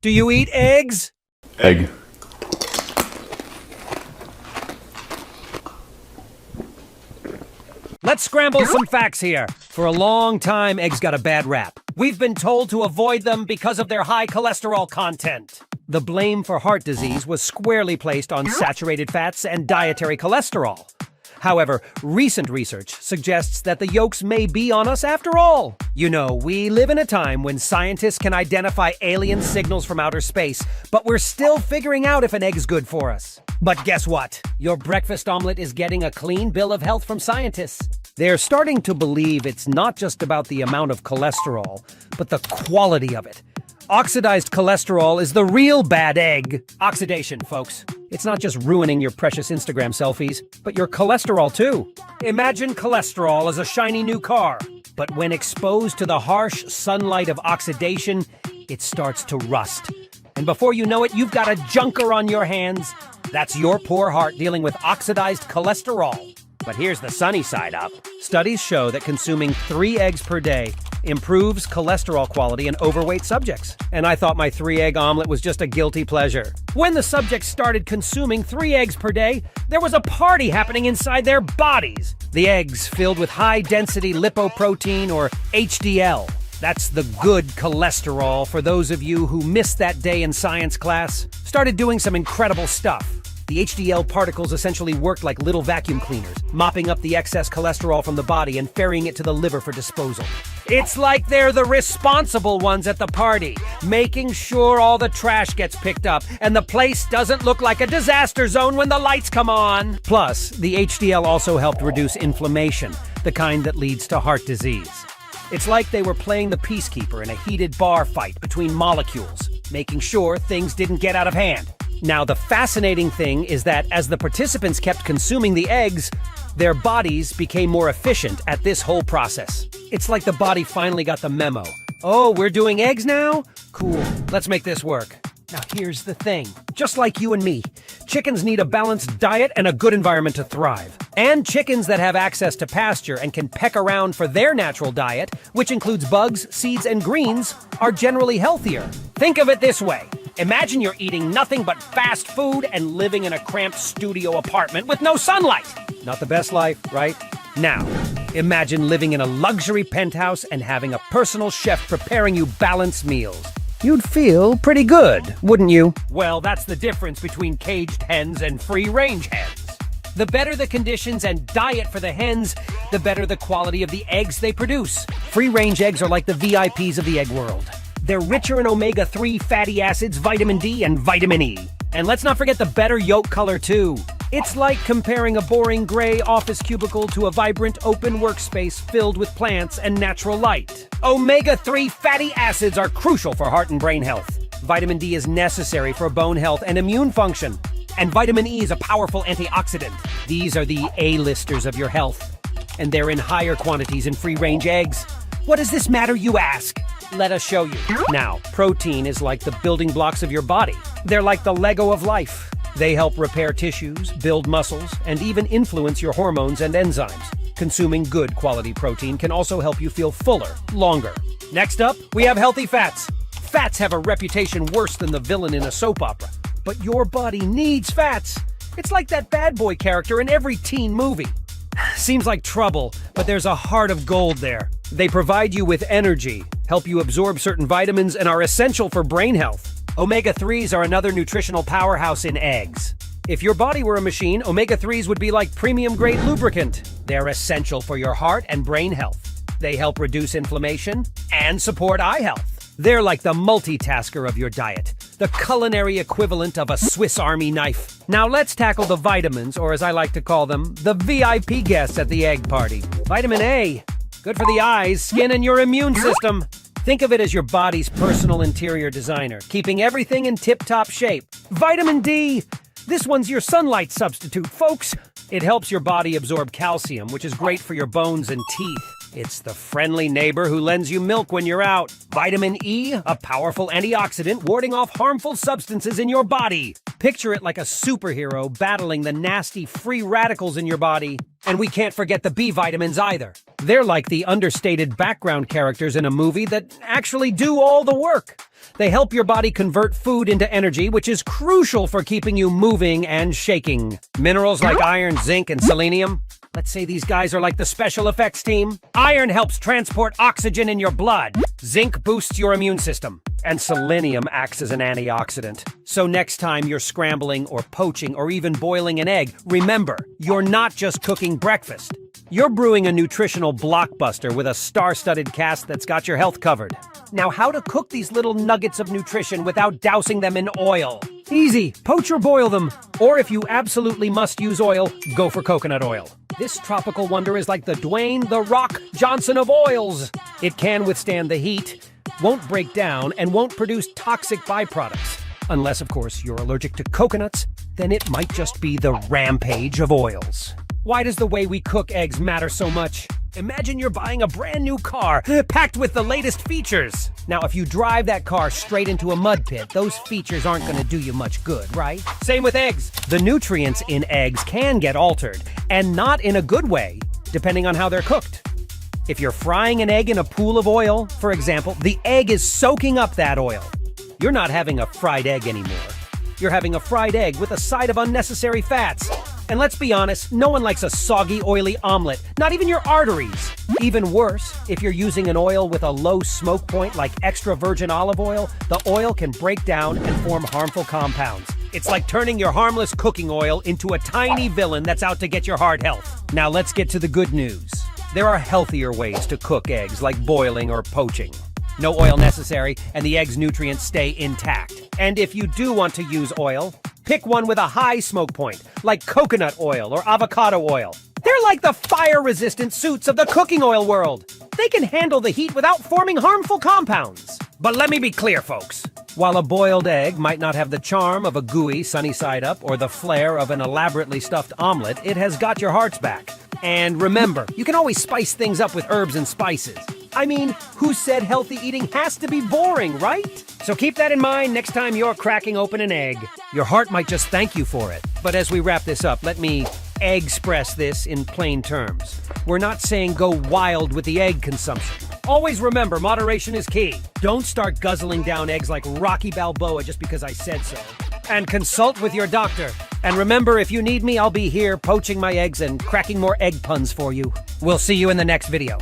Do you eat eggs? Egg. Let's scramble some facts here. For a long time, eggs got a bad rap. We've been told to avoid them because of their high cholesterol content. The blame for heart disease was squarely placed on saturated fats and dietary cholesterol. However, recent research suggests that the yolks may be on us after all. You know, we live in a time when scientists can identify alien signals from outer space, but we're still figuring out if an egg's good for us. But guess what? Your breakfast omelet is getting a clean bill of health from scientists. They're starting to believe it's not just about the amount of cholesterol, but the quality of it. Oxidized cholesterol is the real bad egg. Oxidation, folks. It's not just ruining your precious Instagram selfies, but your cholesterol too. Imagine cholesterol as a shiny new car, but when exposed to the harsh sunlight of oxidation, it starts to rust. And before you know it, you've got a junker on your hands. That's your poor heart dealing with oxidized cholesterol. But here's the sunny side up. Studies show that consuming 3 eggs per day improves cholesterol quality in overweight subjects. And I thought my 3-egg omelet was just a guilty pleasure. When the subjects started consuming 3 eggs per day, there was a party happening inside their bodies. The eggs filled with high-density lipoprotein, or HDL. That's the good cholesterol for those of you who missed that day in science class. Started doing some incredible stuff. The HDL particles essentially worked like little vacuum cleaners, mopping up the excess cholesterol from the body and ferrying it to the liver for disposal. It's like they're the responsible ones at the party, making sure all the trash gets picked up and the place doesn't look like a disaster zone when the lights come on. Plus, the HDL also helped reduce inflammation, the kind that leads to heart disease. It's like they were playing the peacekeeper in a heated bar fight between molecules, making sure things didn't get out of hand. Now, the fascinating thing is that as the participants kept consuming the eggs, their bodies became more efficient at this whole process. It's like the body finally got the memo. Oh, we're doing eggs now? Cool, let's make this work. Now here's the thing. Just like you and me, chickens need a balanced diet and a good environment to thrive. And chickens that have access to pasture and can peck around for their natural diet, which includes bugs, seeds, and greens, are generally healthier. Think of it this way. Imagine you're eating nothing but fast food and living in a cramped studio apartment with no sunlight. Not the best life, right? Now, imagine living in a luxury penthouse and having a personal chef preparing you balanced meals. You'd feel pretty good, wouldn't you? Well, that's the difference between caged hens and free-range hens. The better the conditions and diet for the hens, the better the quality of the eggs they produce. Free-range eggs are like the VIPs of the egg world. They're richer in omega-3 fatty acids, vitamin D, and vitamin E. And let's not forget the better yolk color, too. It's like comparing a boring gray office cubicle to a vibrant open workspace filled with plants and natural light. Omega-3 fatty acids are crucial for heart and brain health. Vitamin D is necessary for bone health and immune function. And vitamin E is a powerful antioxidant. These are the A-listers of your health. And they're in higher quantities in free-range eggs. What does this matter, you ask? Let us show you. Now, protein is like the building blocks of your body. They're like the Lego of life. They help repair tissues, build muscles, and even influence your hormones and enzymes. Consuming good quality protein can also help you feel fuller, longer. Next up, we have healthy fats. Fats have a reputation worse than the villain in a soap opera. But your body needs fats. It's like that bad boy character in every teen movie. Seems like trouble, but there's a heart of gold there. They provide you with energy, help you absorb certain vitamins, and are essential for brain health. Omega-3s are another nutritional powerhouse in eggs. If your body were a machine, omega-3s would be like premium-grade lubricant. They're essential for your heart and brain health. They help reduce inflammation and support eye health. They're like the multitasker of your diet, the culinary equivalent of a Swiss Army knife. Now let's tackle the vitamins, or as I like to call them, the VIP guests at the egg party. Vitamin A, good for the eyes, skin, and your immune system. Think of it as your body's personal interior designer, keeping everything in tip-top shape. Vitamin D, this one's your sunlight substitute, folks. It helps your body absorb calcium, which is great for your bones and teeth. It's the friendly neighbor who lends you milk when you're out. Vitamin E, a powerful antioxidant warding off harmful substances in your body. Picture it like a superhero battling the nasty free radicals in your body. And we can't forget the B vitamins either. They're like the understated background characters in a movie that actually do all the work. They help your body convert food into energy, which is crucial for keeping you moving and shaking. Minerals like iron, zinc, and selenium. Let's say these guys are like the special effects team. Iron helps transport oxygen in your blood. Zinc boosts your immune system. And selenium acts as an antioxidant. So next time you're scrambling or poaching or even boiling an egg, remember, you're not just cooking breakfast. You're brewing a nutritional blockbuster with a star-studded cast that's got your health covered. Now, how to cook these little nuggets of nutrition without dousing them in oil? Easy, poach or boil them. Or if you absolutely must use oil, go for coconut oil. This tropical wonder is like the Dwayne "The Rock" Johnson of oils. It can withstand the heat, won't break down, and won't produce toxic byproducts. Unless, of course, you're allergic to coconuts, then it might just be the rampage of oils. Why does the way we cook eggs matter so much? Imagine you're buying a brand new car, packed with the latest features. Now, if you drive that car straight into a mud pit, those features aren't going to do you much good, right? Same with eggs. The nutrients in eggs can get altered, and not in a good way, depending on how they're cooked. If you're frying an egg in a pool of oil, for example, the egg is soaking up that oil. You're not having a fried egg anymore. You're having a fried egg with a side of unnecessary fats. And let's be honest, no one likes a soggy, oily omelet, not even your arteries. Even worse, if you're using an oil with a low smoke point like extra virgin olive oil, the oil can break down and form harmful compounds. It's like turning your harmless cooking oil into a tiny villain that's out to get your heart health. Now let's get to the good news. There are healthier ways to cook eggs, like boiling or poaching. No oil necessary, and the egg's nutrients stay intact. And if you do want to use oil, pick one with a high smoke point, like coconut oil or avocado oil. They're like the fire-resistant suits of the cooking oil world. They can handle the heat without forming harmful compounds. But let me be clear, folks. While a boiled egg might not have the charm of a gooey sunny side up or the flair of an elaborately stuffed omelet, it has got your heart's back. And remember, you can always spice things up with herbs and spices. I mean, who said healthy eating has to be boring, right? So keep that in mind next time you're cracking open an egg. Your heart might just thank you for it. But as we wrap this up, let me egg-spress this in plain terms. We're not saying go wild with the egg consumption. Always remember, moderation is key. Don't start guzzling down eggs like Rocky Balboa just because I said so. And consult with your doctor. And remember, if you need me, I'll be here poaching my eggs and cracking more egg puns for you. We'll see you in the next video.